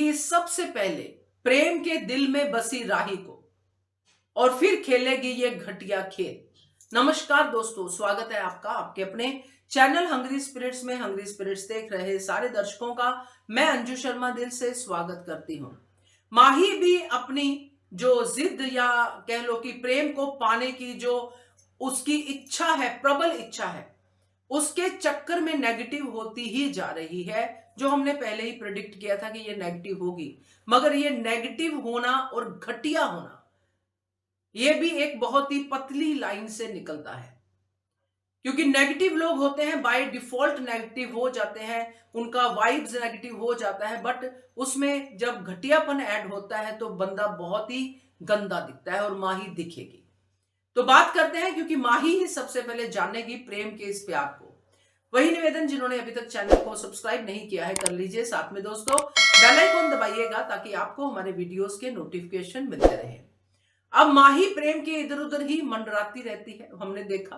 माही सबसे पहले प्रेम के दिल में बसी राही को और फिर खेलेगी ये घटिया खेल। नमस्कार दोस्तों, स्वागत है आपका आपके अपने चैनल हंग्री स्पिरिट्स में। हंग्री स्पिरिट्स देख रहे सारे दर्शकों का मैं अंजू शर्मा दिल से स्वागत करती हूं। माही भी अपनी जो जिद या कह लो कि प्रेम को पाने की जो उसकी इच्छा है, प्रबल इच्छा है, उसके चक्कर में नेगेटिव होती ही जा रही है। जो हमने पहले ही प्रेडिक्ट किया था कि ये नेगेटिव होगी, मगर ये नेगेटिव होना और घटिया होना ये भी एक बहुत ही पतली लाइन से निकलता है। क्योंकि नेगेटिव लोग होते हैं बाय डिफॉल्ट नेगेटिव हो जाते हैं, उनका वाइब्स नेगेटिव हो जाता है, बट उसमें जब घटियापन ऐड होता है तो बंदा बहुत ही गंदा दिखता है और माही दिखेगी। तो बात करते हैं, क्योंकि माही ही सबसे पहले जानेगी प्रेम के इस प्यार को। वही निवेदन, जिन्होंने अभी तक चैनल को सब्सक्राइब नहीं किया है कर लीजिए, साथ में दोस्तों बेल आइकन दबाइएगा ताकि आपको हमारे वीडियोस के नोटिफिकेशन मिलते रहे। अब माही प्रेम के इधर उधर ही मंडराती रहती है, हमने देखा,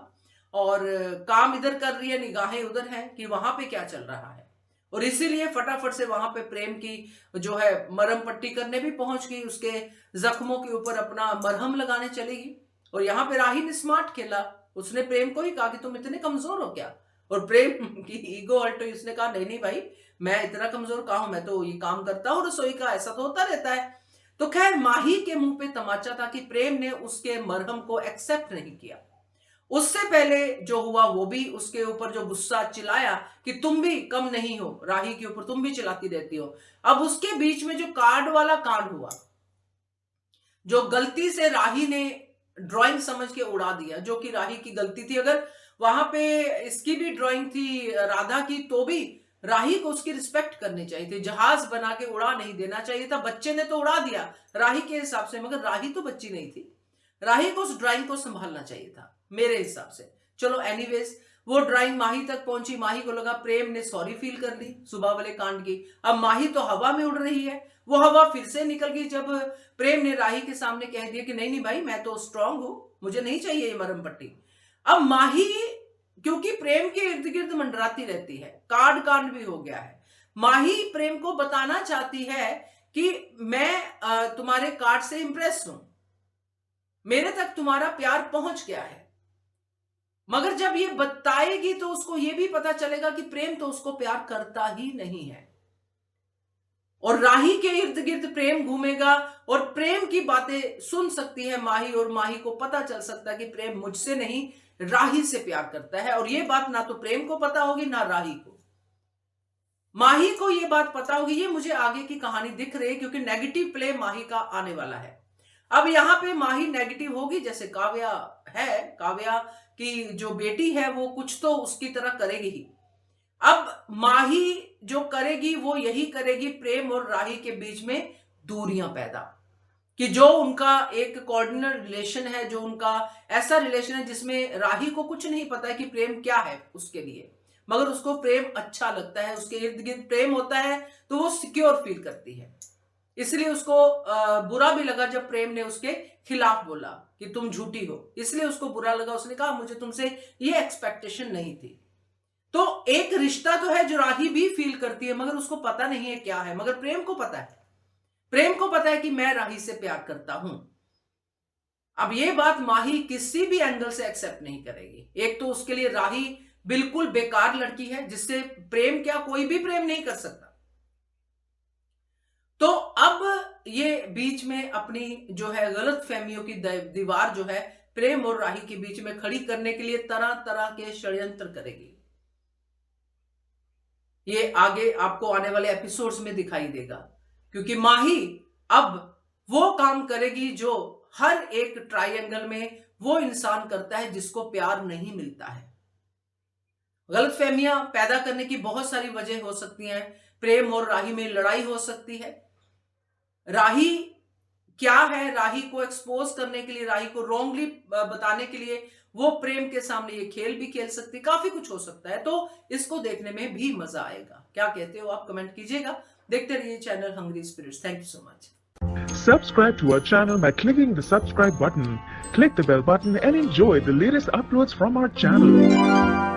और काम इधर कर रही है, निगाहें उधर हैं कि वहां पे क्या चल रहा है, और इसीलिए फटाफट से वहां पे प्रेम की जो है मरहम पट्टी करने भी पहुंच गई, उसके जख्मों के ऊपर अपना मरहम लगाने चलेगी। और यहाँ पे राही ने स्मार्ट खेला, उसने प्रेम को ही कहा कि तुम इतने कमजोर हो क्या, और प्रेम की ईगो हर्ट हुई, उसने कहा नहीं नहीं भाई, मैं इतना कमजोर कहाँ हूं, मैं तो ये काम करता हूं रसोई का, ऐसा तो होता रहता है। तो खैर माही के मुंह पे तमाचा था कि प्रेम ने उसके मरहम को एक्सेप्ट नहीं किया। उससे पहले जो हुआ वो भी उसके ऊपर जो गुस्सा चिल्लाया कि तुम भी कम नहीं हो, राही के ऊपर तुम भी चिल्लाती रहती हो। अब उसके बीच में जो कार्ड वाला कांड हुआ, जो गलती से राही ने ड्राइंग समझ के उड़ा दिया, जो कि राही की गलती थी। अगर वहां पे इसकी भी ड्राइंग थी राधा की, तो भी राही को उसकी रिस्पेक्ट करनी चाहिए थी, जहाज बना के उड़ा नहीं देना चाहिए था। बच्चे ने तो उड़ा दिया राही के हिसाब से, मगर राही तो बच्ची नहीं थी, राही को उस ड्राइंग को संभालना चाहिए था मेरे हिसाब से। चलो एनीवेज, वो ड्राइंग माही तक पहुंची, माही को लगा प्रेम ने सॉरी फील कर ली सुबह वाले कांड की। अब माही तो हवा में उड़ रही है, वो हवा फिर से निकल गई जब प्रेम ने राही के सामने कह दिया कि नहीं नहीं भाई, मैं तो स्ट्रांग हूं, मुझे नहीं चाहिए ये मरहम पट्टी। अब माही क्योंकि प्रेम के इर्द गिर्द मंडराती रहती है, कांड कांड भी हो गया है, माही प्रेम को बताना चाहती है कि मैं तुम्हारे कार्ड से इंप्रेस हूं, मेरे तक तुम्हारा प्यार पहुंच गया है। मगर जब ये बताएगी तो उसको ये भी पता चलेगा कि प्रेम तो उसको प्यार करता ही नहीं है, और राही के इर्द गिर्द प्रेम घूमेगा और प्रेम की बातें सुन सकती है माही, और माही को पता चल सकता है कि प्रेम मुझसे नहीं राही से प्यार करता है। और ये बात ना तो प्रेम को पता होगी ना राही को। माही को ये बात पता होगी, ये मुझे आगे की कहानी दिख रही है, क्योंकि नेगेटिव प्ले माही का आने वाला है। अब यहां पे माही नेगेटिव होगी, जैसे काव्या है, काव्या की जो बेटी है वो कुछ तो उसकी तरह करेगी ही। अब माही जो करेगी वो यही करेगी, प्रेम और राही के बीच में दूरियां पैदा, कि जो उनका एक कोऑर्डिनेट रिलेशन है, जो उनका ऐसा रिलेशन है जिसमें राही को कुछ नहीं पता है कि प्रेम क्या है उसके लिए, मगर उसको प्रेम अच्छा लगता है, उसके इर्द गिर्द प्रेम होता है तो वो सिक्योर फील करती है। इसलिए उसको बुरा भी लगा जब प्रेम ने उसके खिलाफ बोला कि तुम झूठी हो, इसलिए उसको बुरा लगा, उसने कहा मुझे तुमसे ये एक्सपेक्टेशन नहीं थी। तो एक रिश्ता तो है जो राही भी फील करती है, मगर उसको पता नहीं है क्या है, मगर प्रेम को पता है, प्रेम को पता है कि मैं राही से प्यार करता हूं। अब ये बात माही किसी भी एंगल से एक्सेप्ट नहीं करेगी। एक तो उसके लिए राही बिल्कुल बेकार लड़की है, जिससे प्रेम क्या कोई भी प्रेम नहीं कर सकता। तो अब ये बीच में अपनी जो है गलत फहमियों की दीवार जो है प्रेम और राही के बीच में खड़ी करने के लिए तरह तरह के षड्यंत्र करेगी। ये आगे आपको आने वाले एपिसोड्स में दिखाई देगा, क्योंकि माही अब वो काम करेगी जो हर एक ट्रायंगल में वो इंसान करता है जिसको प्यार नहीं मिलता है। गलतफहमियां पैदा करने की बहुत सारी वजह हो सकती हैं, प्रेम और राही में लड़ाई हो सकती है, राही क्या है, राही को एक्सपोज करने के लिए, राही को रॉन्गली बताने के लिए वो प्रेम के सामने ये खेल भी खेल सकती, काफी कुछ हो सकता है। तो इसको देखने में भी मजा आएगा। क्या कहते हो आप, कमेंट कीजिएगा। देखते रहिए channel hungry spirits. Thank you so much. Subscribe to our channel by clicking the subscribe button. Click the bell button and enjoy the latest uploads from our channel.